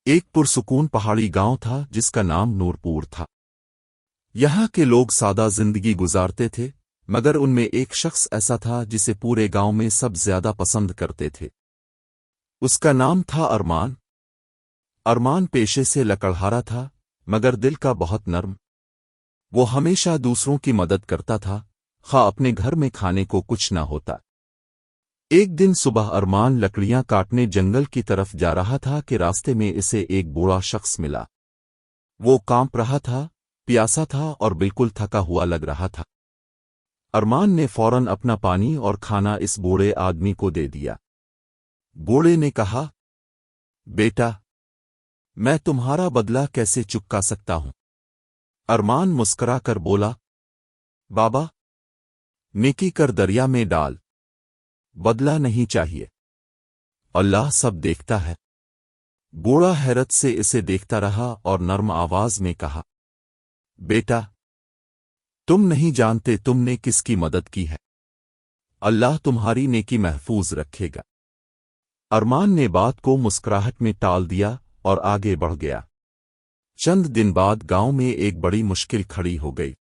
ایک پرسکون پہاڑی گاؤں تھا جس کا نام نورپور تھا۔ یہاں کے لوگ سادہ زندگی گزارتے تھے، مگر ان میں ایک شخص ایسا تھا جسے پورے گاؤں میں سب زیادہ پسند کرتے تھے۔ اس کا نام تھا ارمان۔ ارمان پیشے سے لکڑہارا تھا، مگر دل کا بہت نرم۔ وہ ہمیشہ دوسروں کی مدد کرتا تھا، خواہ اپنے گھر میں کھانے کو کچھ نہ ہوتا۔ ایک دن صبح ارمان لکڑیاں کاٹنے جنگل کی طرف جا رہا تھا کہ راستے میں اسے ایک بوڑھا شخص ملا۔ وہ کانپ رہا تھا، پیاسا تھا اور بالکل تھکا ہوا لگ رہا تھا۔ ارمان نے فوراً اپنا پانی اور کھانا اس بوڑھے آدمی کو دے دیا۔ بوڑھے نے کہا، بیٹا، میں تمہارا بدلہ کیسے چکا سکتا ہوں؟ ارمان مسکرا کر بولا، بابا، نیکی کر دریا میں ڈال، بدلہ نہیں چاہیے، اللہ سب دیکھتا ہے۔ بوڑھا حیرت سے اسے دیکھتا رہا اور نرم آواز میں کہا، بیٹا، تم نہیں جانتے تم نے کس کی مدد کی ہے، اللہ تمہاری نیکی محفوظ رکھے گا۔ ارمان نے بات کو مسکراہٹ میں ٹال دیا اور آگے بڑھ گیا۔ چند دن بعد گاؤں میں ایک بڑی مشکل کھڑی ہو گئی۔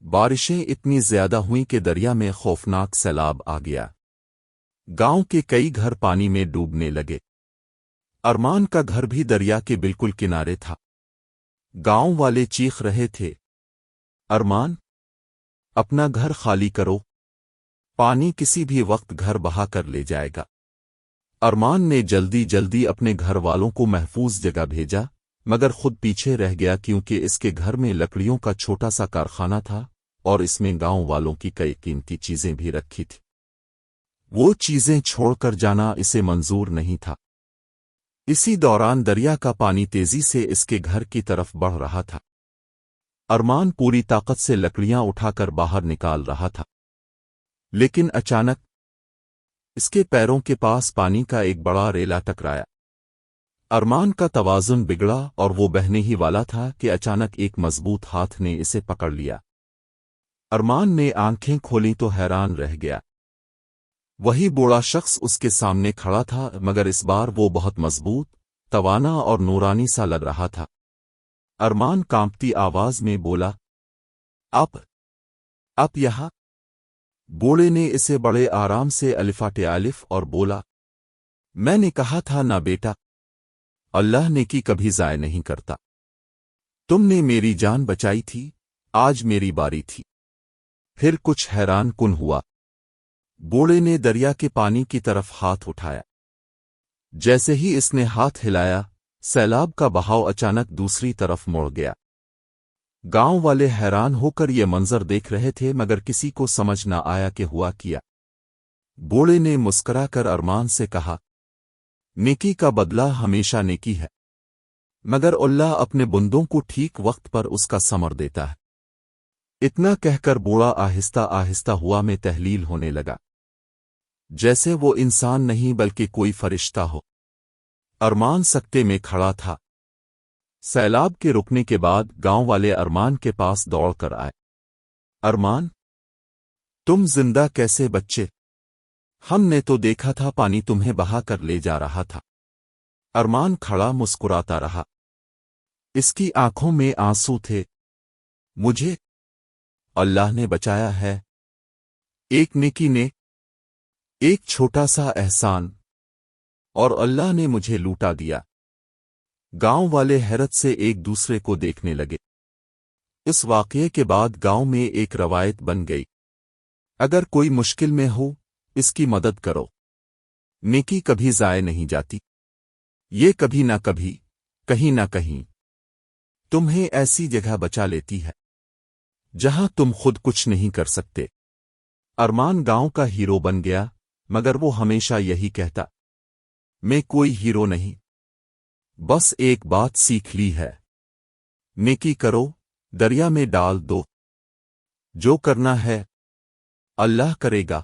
بارشیں اتنی زیادہ ہوئیں کہ دریا میں خوفناک سیلاب آ گیا۔ گاؤں کے کئی گھر پانی میں ڈوبنے لگے۔ ارمان کا گھر بھی دریا کے بالکل کنارے تھا۔ گاؤں والے چیخ رہے تھے، ارمان، اپنا گھر خالی کرو، پانی کسی بھی وقت گھر بہا کر لے جائے گا۔ ارمان نے جلدی جلدی اپنے گھر والوں کو محفوظ جگہ بھیجا، مگر خود پیچھے رہ گیا کیونکہ اس کے گھر میں لکڑیوں کا چھوٹا سا کارخانہ تھا اور اس میں گاؤں والوں کی کئی قیمتی چیزیں بھی رکھی تھیں۔ وہ چیزیں چھوڑ کر جانا اسے منظور نہیں تھا۔ اسی دوران دریا کا پانی تیزی سے اس کے گھر کی طرف بڑھ رہا تھا۔ ارمان پوری طاقت سے لکڑیاں اٹھا کر باہر نکال رہا تھا، لیکن اچانک اس کے پیروں کے پاس پانی کا ایک بڑا ریلا ٹکرایا۔ ارمان کا توازن بگڑا اور وہ بہنے ہی والا تھا کہ اچانک ایک مضبوط ہاتھ نے اسے پکڑ لیا۔ ارمان نے آنکھیں کھولیں تو حیران رہ گیا۔ وہی بوڑھا شخص اس کے سامنے کھڑا تھا، مگر اس بار وہ بہت مضبوط، توانا اور نورانی سا لگ رہا تھا۔ ارمان کانپتی آواز میں بولا، آپ یہاں؟ بوڑھے نے اسے بڑے آرام سے الفاٹے الف اور بولا، میں نے کہا تھا نا بیٹا، اللہ نیکی کبھی ضائع نہیں کرتا۔ تم نے میری جان بچائی تھی، آج میری باری تھی۔ پھر کچھ حیران کن ہوا۔ بوڑھے نے دریا کے پانی کی طرف ہاتھ اٹھایا۔ جیسے ہی اس نے ہاتھ ہلایا، سیلاب کا بہاؤ اچانک دوسری طرف مڑ گیا۔ گاؤں والے حیران ہو کر یہ منظر دیکھ رہے تھے، مگر کسی کو سمجھ نہ آیا کہ ہوا کیا۔ بوڑھے نے مسکرا کر ارمان سے کہا، نیکی کا بدلہ ہمیشہ نیکی ہے، مگر اللہ اپنے بندوں کو ٹھیک وقت پر اس کا ثمر دیتا ہے۔ اتنا کہہ کر بوڑھا آہستہ آہستہ ہوا میں تحلیل ہونے لگا، جیسے وہ انسان نہیں بلکہ کوئی فرشتہ ہو۔ ارمان سکتے میں کھڑا تھا۔ سیلاب کے رکنے کے بعد گاؤں والے ارمان کے پاس دوڑ کر آئے۔ ارمان، تم زندہ کیسے بچے؟ ہم نے تو دیکھا تھا پانی تمہیں بہا کر لے جا رہا تھا۔ ارمان کھڑا مسکراتا رہا۔ اس کی آنکھوں میں آنسو تھے۔ مجھے اللہ نے بچایا ہے، ایک نیکی نے، ایک چھوٹا سا احسان، اور اللہ نے مجھے لوٹا دیا۔ گاؤں والے حیرت سے ایک دوسرے کو دیکھنے لگے۔ اس واقعے کے بعد گاؤں میں ایک روایت بن گئی، اگر کوئی مشکل میں ہو، اس کی مدد کرو، نیکی کبھی ضائع نہیں جاتی، یہ کبھی نہ کبھی، کہیں نہ کہیں تمہیں ایسی جگہ بچا لیتی ہے جہاں تم خود کچھ نہیں کر سکتے۔ ارمان گاؤں کا ہیرو بن گیا، مگر وہ ہمیشہ یہی کہتا، میں کوئی ہیرو نہیں، بس ایک بات سیکھ لی ہے، نیکی کرو، دریا میں ڈال دو، جو کرنا ہے اللہ کرے گا۔